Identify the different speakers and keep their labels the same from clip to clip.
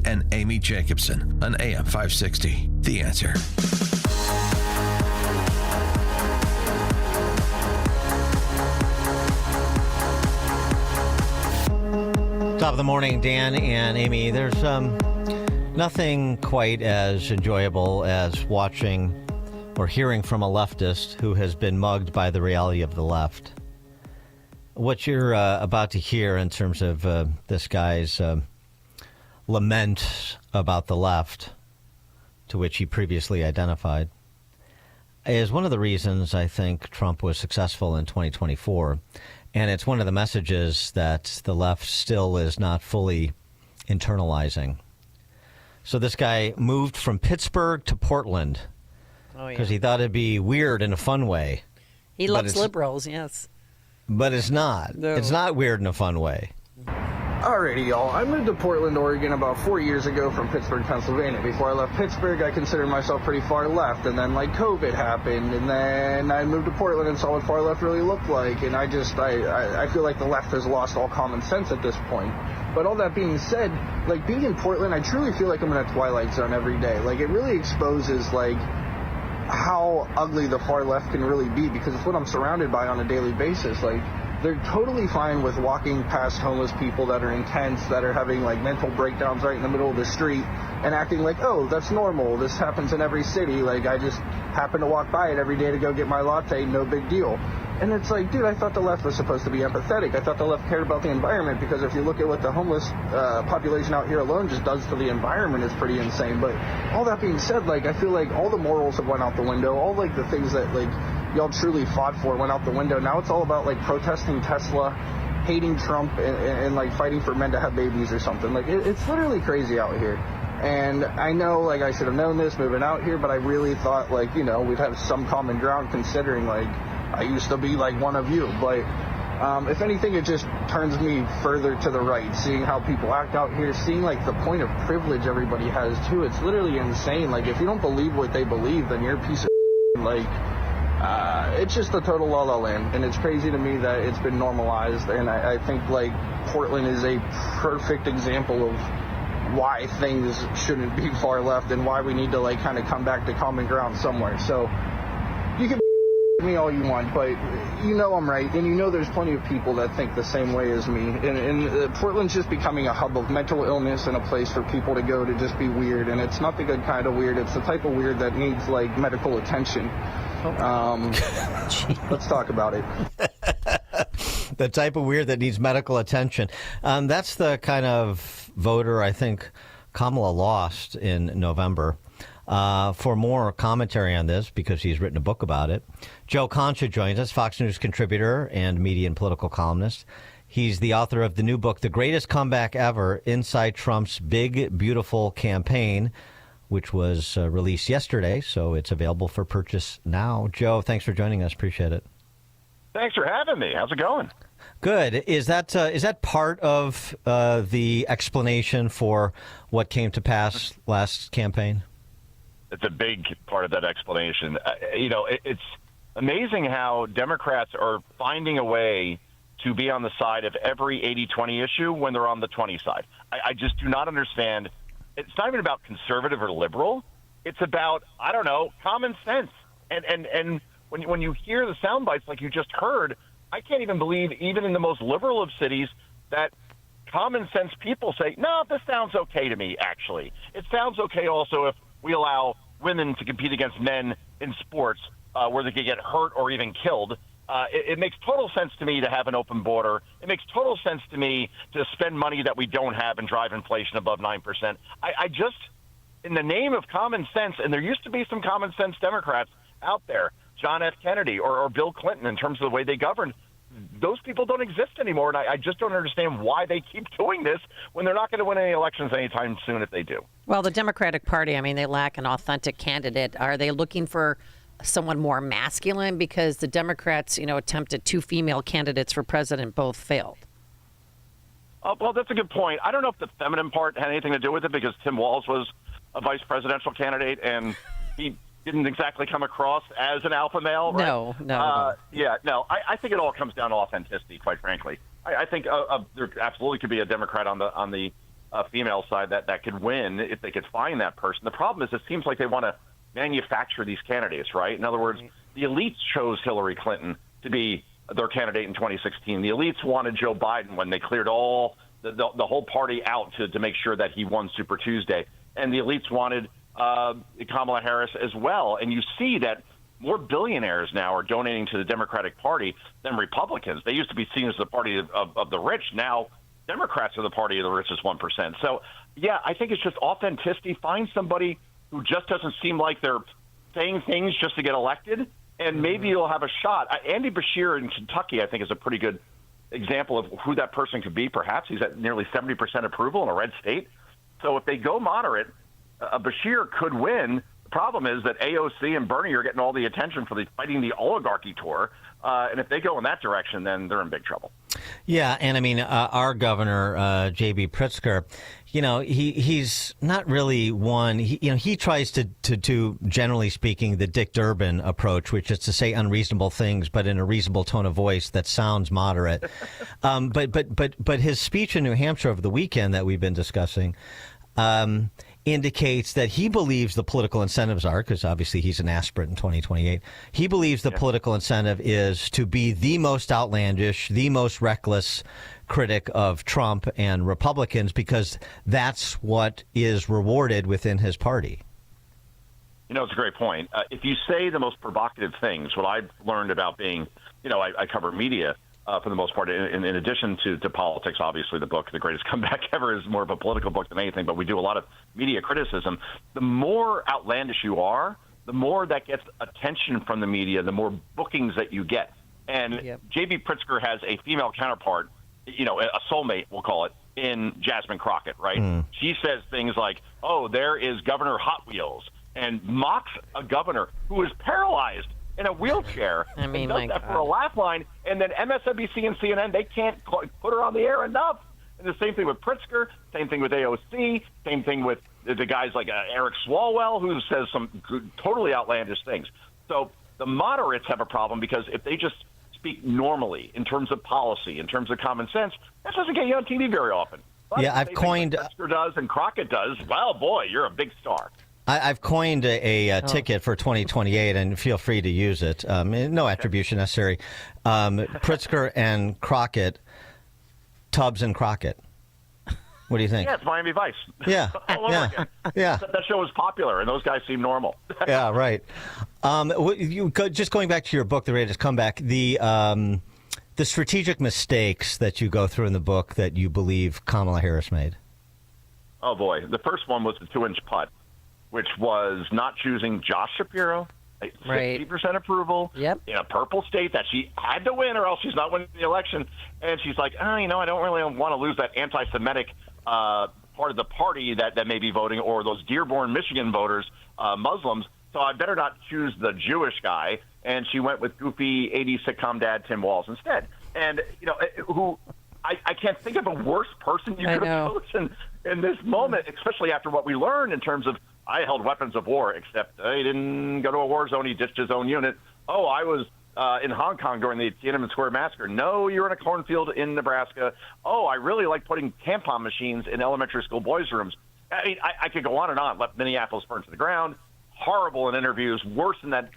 Speaker 1: and Amy Jacobson on AM 560. The Answer.
Speaker 2: Top of the morning, Dan and Amy. There's nothing quite as enjoyable as watching or hearing from a leftist who has been mugged by the reality of the left. What you're about to hear in terms of this guy's lament about the left, to which he previously identified, is one of the reasons I think Trump was successful in 2024. And it's one of the messages that the left still is not fully internalizing. So this guy moved from Pittsburgh to Portland because he thought it'd be weird in a fun way.
Speaker 3: He loves liberals, yes.
Speaker 2: But it's not. No. It's not weird in a fun way.
Speaker 4: Alrighty, y'all. I moved to Portland, Oregon about 4 years ago from Pittsburgh, Pennsylvania. Before I left Pittsburgh, I considered myself pretty far left, and then, COVID happened, and then I moved to Portland and saw what far left really looked like, and I feel like the left has lost all common sense at this point. But all that being said, being in Portland, I truly feel like I'm in a twilight zone every day. It really exposes, how ugly the far left can really be, because it's what I'm surrounded by on a daily basis. They're totally fine with walking past homeless people that are in tents, that are having mental breakdowns right in the middle of the street, and acting like, oh, that's normal. This happens in every city. I just happen to walk by it every day to go get my latte. No big deal. And it's dude, I thought the left was supposed to be empathetic. I thought the left cared about the environment, because if you look at what the homeless population out here alone just does to the environment, it's pretty insane. But all that being said, I feel like all the morals have went out the window. All the things that y'all truly fought for went out the window. Now it's all about protesting Tesla, hating Trump, and fighting for men to have babies or something. It's literally crazy out here. And I know I should have known this moving out here, but I really thought we'd have some common ground, considering I used to be one of you. But if anything, it just turns me further to the right, seeing how people act out here, seeing the point of privilege everybody has too. It's literally insane. If you don't believe what they believe, then you're a piece of it's just a total la-la land, and it's crazy to me that it's been normalized. And I think Portland is a perfect example of why things shouldn't be far left and why we need to kind of come back to common ground somewhere. So you can me all you want, but I'm right, and there's plenty of people that think the same way as me. And Portland's just becoming a hub of mental illness and a place for people to go to just be weird. And it's not the good kind of weird. It's the type of weird that needs medical attention. Let's talk about it.
Speaker 2: The type of weird that needs medical attention. That's the kind of voter I think Kamala lost in November. For more commentary on this, because he's written a book about it, Joe Concha joins us, Fox News contributor and media and political columnist. He's the author of the new book, The Greatest Comeback Ever, Inside Trump's Big, Beautiful Campaign, which was released yesterday, so it's available for purchase now. Joe, thanks for joining us. Appreciate it.
Speaker 5: Thanks for having me. How's it going?
Speaker 2: Good. Is that part of the explanation for what came to pass last campaign?
Speaker 5: It's a big part of that explanation. It's amazing how Democrats are finding a way to be on the side of every 80-20 issue when they're on the 20 side. I just do not understand. It's not even about conservative or liberal. It's about, common sense. And when you hear the sound bites like you just heard, I can't even believe, even in the most liberal of cities, that common sense people say, no, this sounds okay to me, actually. It sounds okay also if we allow women to compete against men in sports where they could get hurt or even killed. It makes total sense to me to have an open border. It makes total sense to me to spend money that we don't have and drive inflation above 9%. I just, in the name of common sense, and there used to be some common sense Democrats out there, John F. Kennedy or Bill Clinton, in terms of the way they governed, those people don't exist anymore, and I just don't understand why they keep doing this when they're not going to win any elections anytime soon if they do.
Speaker 3: Well, the Democratic Party, they lack an authentic candidate. Are they looking for someone more masculine? Because the Democrats, attempted 2 female candidates for president, both failed.
Speaker 5: Well, that's a good point. I don't know if the feminine part had anything to do with it, because Tim Walz was a vice presidential candidate, and he didn't exactly come across as an alpha male, right? No. I think it all comes down to authenticity, quite frankly. I think there absolutely could be a Democrat on the female side that could win if they could find that person. The problem is it seems like they want to manufacture these candidates, right? In other words, the elites chose Hillary Clinton to be their candidate in 2016. The elites wanted Joe Biden when they cleared all the whole party out to make sure that he won Super Tuesday. And the elites wanted Kamala Harris as well. And you see that more billionaires now are donating to the Democratic Party than Republicans. They used to be seen as the party of the rich. Now Democrats are the party of the richest 1%. So, yeah, I think it's just authenticity. Find somebody who just doesn't seem like they're saying things just to get elected, and maybe you'll have a shot. Andy Beshear in Kentucky, I think, is a pretty good example of who that person could be, perhaps. He's at nearly 70% approval in a red state. So if they go moderate, Beshear could win. The problem is that AOC and Bernie are getting all the attention for fighting the oligarchy tour. And if they go in that direction, then they're in big trouble.
Speaker 2: Yeah, and I mean, our governor, J.B. Pritzker, he's not really one. He tries to do, generally speaking, the Dick Durbin approach, which is to say unreasonable things, but in a reasonable tone of voice that sounds moderate. But his speech in New Hampshire over the weekend that we've been discussing indicates that he believes the political incentives are, because obviously he's an aspirant in 2028, he believes the political incentive is to be the most outlandish, the most reckless critic of Trump and Republicans, because that's what is rewarded within his party.
Speaker 5: It's a great point. If you say the most provocative things, what I've learned about being, I cover media, for the most part, in addition to politics. Obviously, the book, The Greatest Comeback Ever, is more of a political book than anything, but we do a lot of media criticism. The more outlandish you are, the more that gets attention from the media, the more bookings that you get. And J.B. Pritzker has a female counterpart, a soulmate, we'll call it, in Jasmine Crockett, right? She says things like, oh, there is Governor Hot Wheels, and mocks a governor who is paralyzed in a wheelchair.
Speaker 3: I mean,
Speaker 5: and does that for a laugh line, and then MSNBC and CNN, they can't put her on the air enough. And the same thing with Pritzker, same thing with AOC, same thing with the guys like Eric Swalwell, who says some totally outlandish things. So the moderates have a problem because if they just speak normally in terms of policy, in terms of common sense, that doesn't get you on TV very often. But
Speaker 2: I've coined
Speaker 5: Pritzker does and Crockett does. Well, boy, you're a big star.
Speaker 2: I've coined a ticket for 2028, and feel free to use it. No attribution necessary. Pritzker and Crockett, Tubbs and Crockett. What do you think?
Speaker 5: Yeah, it's Miami Vice.
Speaker 2: Yeah,
Speaker 5: all over again.
Speaker 2: Yeah.
Speaker 5: That show was popular, and those guys seem normal.
Speaker 2: Yeah, right. Just going back to your book, The Greatest Comeback, the strategic mistakes that you go through in the book that you believe Kamala Harris made.
Speaker 5: Oh boy, the first one was the 2-inch putt, which was not choosing Josh Shapiro, 60% approval in a purple state that she had to win or else she's not winning the election. And she's like, I don't really want to lose that anti-Semitic part of the party that may be voting, or those Dearborn, Michigan voters, Muslims. So I better not choose the Jewish guy. And she went with goofy 80s sitcom dad Tim Walz instead. And, who I can't think of a worse person you could have chosen in this moment, especially after what we learned in terms of I held weapons of war, except he didn't go to a war zone. He ditched his own unit. Oh, I was in Hong Kong during the Tiananmen Square massacre. No, you're in a cornfield in Nebraska. Oh, I really like putting tampon machines in elementary school boys' rooms. I mean, I could go on and on. Let Minneapolis burn to the ground. Horrible in interviews. Worse than that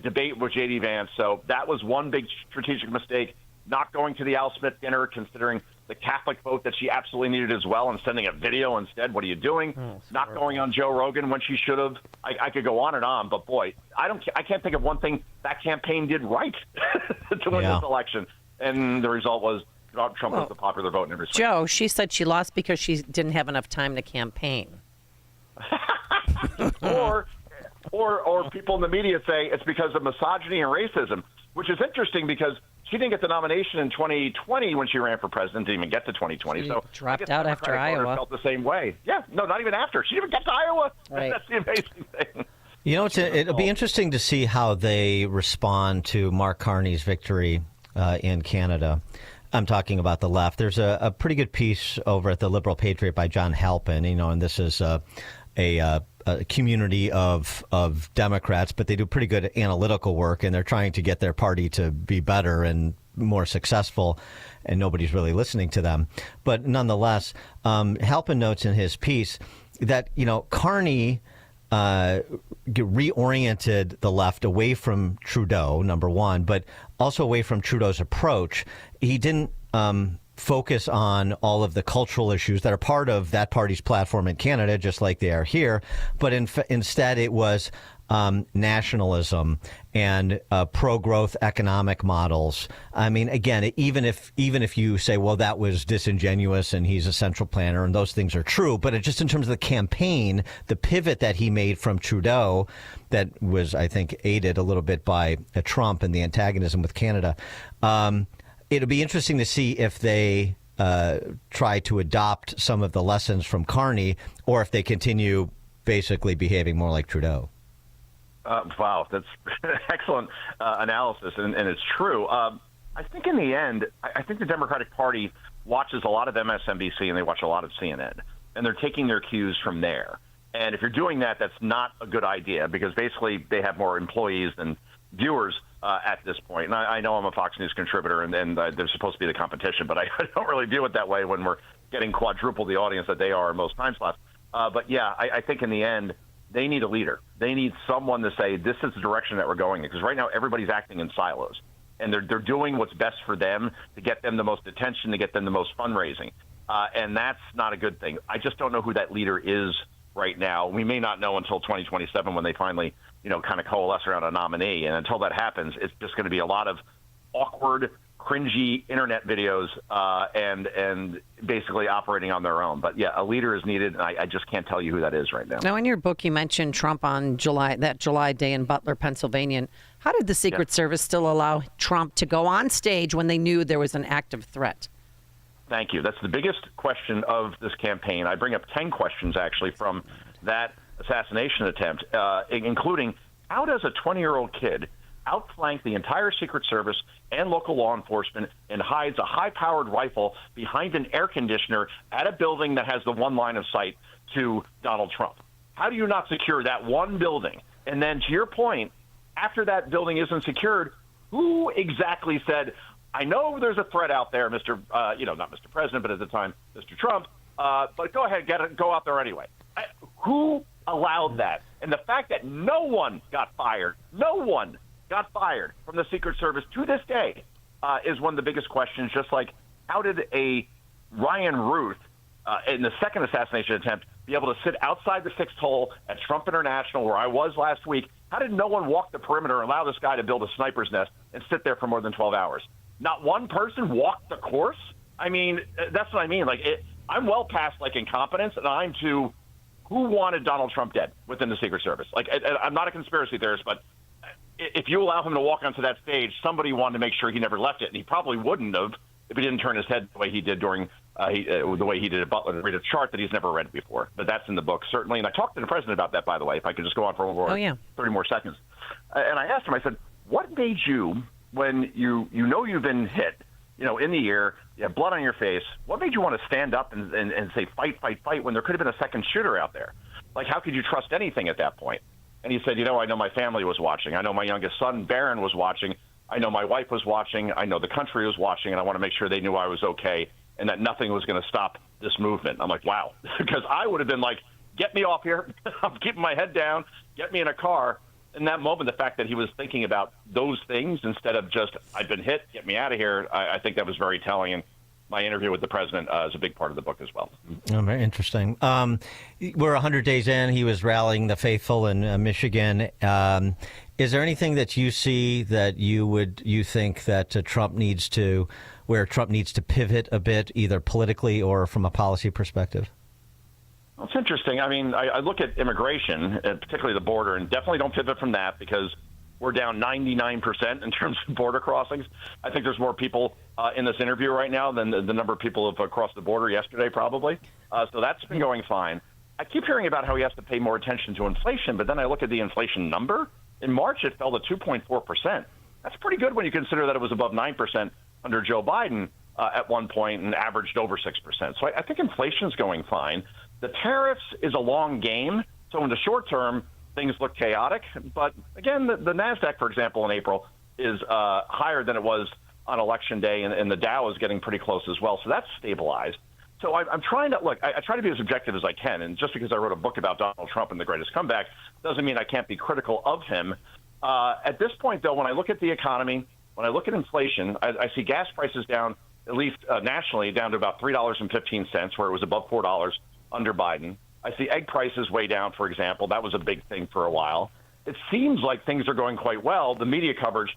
Speaker 5: debate with J.D. Vance. So that was one big strategic mistake. Not going to the Al Smith dinner, considering the Catholic vote that she absolutely needed as well, and sending a video instead. What are you doing? Not going on Joe Rogan when she should have. I could go on and on, but boy, I can't think of one thing that campaign did right to win this election. And the result was Trump was the popular vote in every state.
Speaker 3: Joe, she said she lost because she didn't have enough time to campaign.
Speaker 5: or people in the media say it's because of misogyny and racism, which is interesting because she didn't get the nomination in 2020 when she ran for president. Didn't even get to 2020. So
Speaker 3: dropped out after Iowa.
Speaker 5: Felt the same way. Yeah, no, not even after. She didn't even get to Iowa.
Speaker 3: Right.
Speaker 5: That's the amazing thing.
Speaker 2: It'll be interesting to see how they respond to Mark Carney's victory in Canada. I'm talking about the left. There's a pretty good piece over at the Liberal Patriot by John Halpin, and this is a community of Democrats, but they do pretty good analytical work, and they're trying to get their party to be better. And more successful and nobody's really listening to them. But nonetheless, Halpin notes in his piece that, Carney reoriented the left away from Trudeau, number one, but also away from Trudeau's approach. He didn't focus on all of the cultural issues that are part of that party's platform in Canada, just like they are here. But instead, it was nationalism and pro-growth economic models. I mean, again, even if you say, well, that was disingenuous and he's a central planner and those things are true, but just in terms of the campaign, the pivot that he made from Trudeau, that was, I think, aided a little bit by Trump and the antagonism with Canada. It'll be interesting to see if they try to adopt some of the lessons from Carney or if they continue basically behaving more like Trudeau.
Speaker 5: Wow, that's excellent analysis, and it's true. I think in the end, I think the Democratic Party watches a lot of MSNBC and they watch a lot of CNN, and they're taking their cues from there. And if you're doing that, that's not a good idea because basically they have more employees than viewers at this point. And I know I'm a Fox News contributor, and they're supposed to be the competition, but I don't really view it that way when we're getting quadruple the audience that they are most time slots. But yeah, I think in the end, they need a leader. They need someone to say, this is the direction that we're going in. Because right now, everybody's acting in silos. And they're doing what's best for them to get them the most attention, to get them the most fundraising. And that's not a good thing. I just don't know who that leader is right now. We may not know until 2027 when they finally, kind of coalesce around a nominee. And until that happens, it's just going to be a lot of awkward, cringy internet videos and basically operating on their own. But yeah, a leader is needed, and I just can't tell you who that is right now.
Speaker 3: Now, in your book, you mentioned Trump on that July day in Butler, Pennsylvania. How did the Secret Service still allow Trump to go on stage when they knew there was an active threat?
Speaker 5: Thank you. That's the biggest question of this campaign. I bring up 10 questions, actually, from that assassination attempt, including how does a 20-year-old kid outflank the entire Secret Service and local law enforcement and hides a high-powered rifle behind an air conditioner at a building that has the one line of sight to Donald Trump? How do you not secure that one building? And then to your point, after that building isn't secured, who exactly said, I know there's a threat out there, not Mr. President, but at the time, Mr. Trump, but go ahead, go out there anyway. Who allowed that? And the fact that no one got fired from the Secret Service to this day is one of the biggest questions, just like how did a Ryan Ruth in the second assassination attempt be able to sit outside the sixth hole at Trump International, where I was last week? How did no one walk the perimeter and allow this guy to build a sniper's nest and sit there for more than 12 hours? Not one person walked the course? I mean, that's what I mean. I'm well past incompetence, and I'm to who wanted Donald Trump dead within the Secret Service. I'm not a conspiracy theorist, but if you allow him to walk onto that stage, somebody wanted to make sure he never left it, and he probably wouldn't have if he didn't turn his head the way he did the way he did at Butler and read a chart that he's never read before. But that's in the book, certainly. And I talked to the president about that, by the way, if I could just go on for 30 more seconds. And I asked him, I said, what made you, when you've been hit, in the ear, you have blood on your face, what made you want to stand up and say, fight, fight, fight, when there could have been a second shooter out there? How could you trust anything at that point? And he said, I know my family was watching. I know my youngest son, Barron, was watching. I know my wife was watching. I know the country was watching, and I want to make sure they knew I was okay and that nothing was going to stop this movement. I'm like, wow, because I would have been like, get me off here. I'm keeping my head down. Get me in a car. In that moment, the fact that he was thinking about those things instead of just, I've been hit, get me out of here, I think that was very telling. And my interview with the president is a big part of the book as well.
Speaker 2: Oh, very interesting. We're 100 days in. He was rallying the faithful in Michigan. Is there anything that you see that you think that Trump needs to pivot a bit, either politically or from a policy perspective?
Speaker 5: Well, it's interesting. I mean, I look at immigration, particularly the border, and definitely don't pivot from that because we're down 99% in terms of border crossings. I think there's more people in this interview right now than the number of people who have crossed the border yesterday, probably. So that's been going fine. I keep hearing about how he has to pay more attention to inflation, but then I look at the inflation number. In March, it fell to 2.4%. That's pretty good when you consider that it was above 9% under Joe Biden at one point and averaged over 6%. So I think inflation's going fine. The tariffs is a long game. So in the short term, things look chaotic. But again, the NASDAQ, for example, in April is higher than it was on Election Day, and the Dow is getting pretty close as well. So that's stabilized. So I'm trying to look. I try to be as objective as I can, and just because I wrote a book about Donald Trump and the greatest comeback doesn't mean I can't be critical of him. At this point, though, when I look at the economy, when I look at inflation, I see gas prices down, at least nationally, down to about $3.15, where it was above $4 under Biden. I see egg prices way down, for example. That was a big thing for a while. It seems like things are going quite well. The media coverage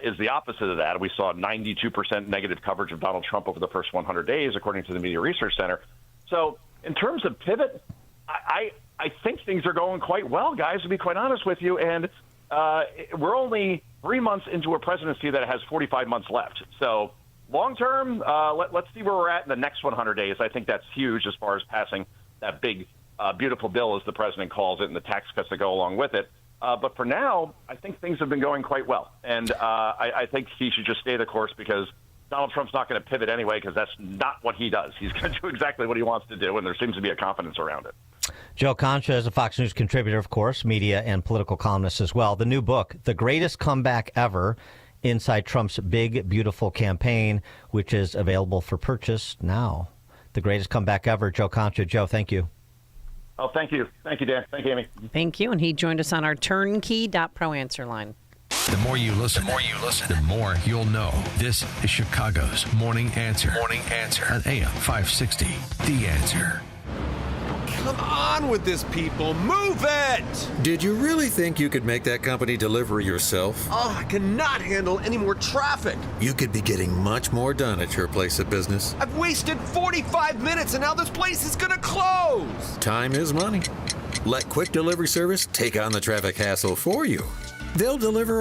Speaker 5: is the opposite of that. We saw 92% negative coverage of Donald Trump over the first 100 days, according to the Media Research Center. So in terms of pivot, I think things are going quite well, guys, to be quite honest with you. And we're only 3 months into a presidency that has 45 months left. So long term, let's see where we're at in the next 100 days. I think that's huge as far as passing that big, beautiful bill, as the president calls it, and the tax cuts that go along with it. But for now, I think things have been going quite well. And I think he should just stay the course, because Donald Trump's not going to pivot anyway, because that's not what he does. He's going to do exactly what he wants to do, and there seems to be a confidence around it.
Speaker 2: Joe Concha is a Fox News contributor, of course, media and political columnist as well. The new book, The Greatest Comeback Ever, Inside Trump's Big, Beautiful Campaign, which is available for purchase now. The Greatest Comeback Ever. Joe Concha. Joe, thank you.
Speaker 5: Oh, thank you. Thank you, Dan. Thank you, Amy.
Speaker 3: Thank you. And he joined us on our turnkey.pro answer line.
Speaker 1: The more you listen, the more you'll know. This is Chicago's Morning Answer. Morning Answer on AM 560. The Answer.
Speaker 6: Come on with this, people. Move it!
Speaker 7: Did you really think you could make that company deliver yourself?
Speaker 6: Oh, I cannot handle any more traffic.
Speaker 7: You could be getting much more done at your place of business.
Speaker 6: I've wasted 45 minutes and now this place is gonna close.
Speaker 7: Time is money. Let Quick Delivery Service take on the traffic hassle for you. They'll deliver